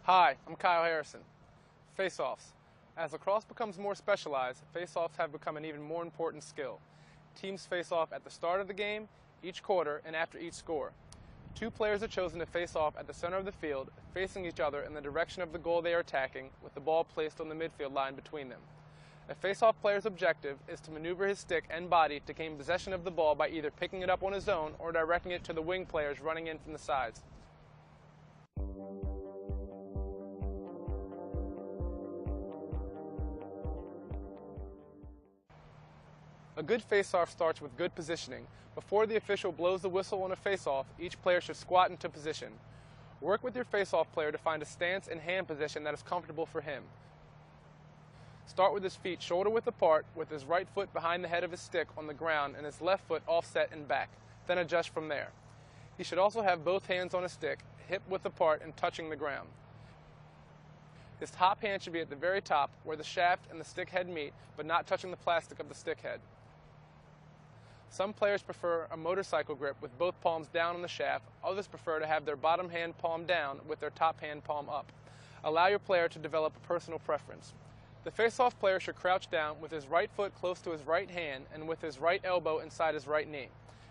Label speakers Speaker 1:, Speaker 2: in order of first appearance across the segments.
Speaker 1: Hi, I'm Kyle Harrison. Faceoffs. As lacrosse becomes more specialized, faceoffs have become an even more important skill. Teams face off at the start of the game, each quarter, and after each score. Two players are chosen to face off at the center of the field, facing each other in the direction of the goal they are attacking, with the ball placed on the midfield line between them. A face-off player's objective is to maneuver his stick and body to gain possession of the ball by either picking it up on his own or directing it to the wing players running in from the sides. A good face-off starts with good positioning. Before the official blows the whistle on a face-off, each player should squat into position. Work with your face-off player to find a stance and hand position that is comfortable for him. Start with his feet shoulder-width apart, with his right foot behind the head of his stick on the ground and his left foot offset and back, then adjust from there. He should also have both hands on his stick, hip-width apart and touching the ground. His top hand should be at the very top, where the shaft and the stick head meet, but not touching the plastic of the stick head. Some players prefer a motorcycle grip with both palms down on the shaft. Others prefer to have their bottom hand palm down with their top hand palm up. Allow your player to develop a personal preference. The face-off player should crouch down with his right foot close to his right hand and with his right elbow inside his right knee.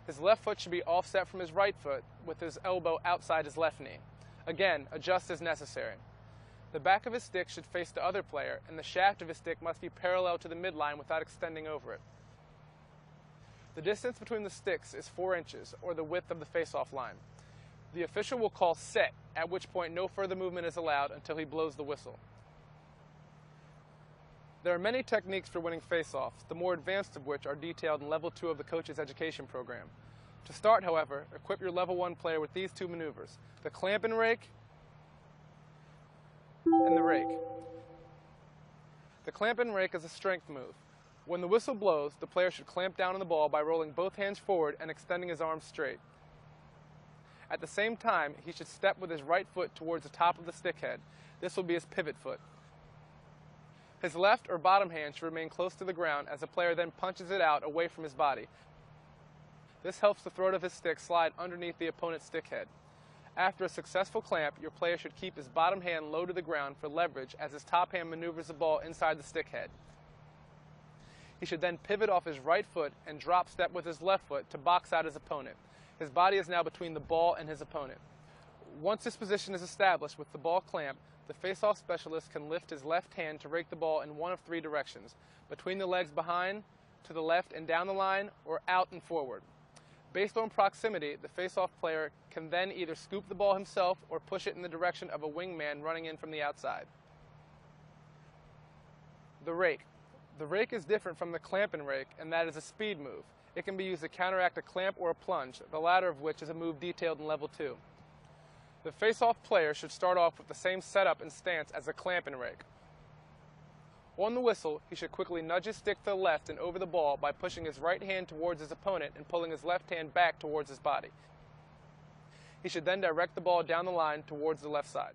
Speaker 1: His left foot should be offset from his right foot with his elbow outside his left knee. Again, adjust as necessary. The back of his stick should face the other player, and the shaft of his stick must be parallel to the midline without extending over it. The distance between the sticks is 4 inches, or the width of the face-off line. The official will call set, at which point no further movement is allowed until he blows the whistle. There are many techniques for winning face-offs, the more advanced of which are detailed in Level 2 of the Coach's Education Program. To start, however, equip your Level 1 player with these two maneuvers: the clamp and rake, and the rake. The clamp and rake is a strength move. When the whistle blows, the player should clamp down on the ball by rolling both hands forward and extending his arms straight. At the same time, he should step with his right foot towards the top of the stick head. This will be his pivot foot. His left or bottom hand should remain close to the ground as the player then punches it out away from his body. This helps the throat of his stick slide underneath the opponent's stick head. After a successful clamp, your player should keep his bottom hand low to the ground for leverage as his top hand maneuvers the ball inside the stick head. He should then pivot off his right foot and drop step with his left foot to box out his opponent. His body is now between the ball and his opponent. Once this position is established with the ball clamped, the face-off specialist can lift his left hand to rake the ball in one of 3 directions: between the legs behind, to the left and down the line, or out and forward. Based on proximity, the face-off player can then either scoop the ball himself or push it in the direction of a wingman running in from the outside. The rake. The rake is different from the clamp and rake, and that is a speed move. It can be used to counteract a clamp or a plunge, the latter of which is a move detailed in Level 2. The face-off player should start off with the same setup and stance as a clamp and rake. On the whistle, he should quickly nudge his stick to the left and over the ball by pushing his right hand towards his opponent and pulling his left hand back towards his body. He should then direct the ball down the line towards the left side.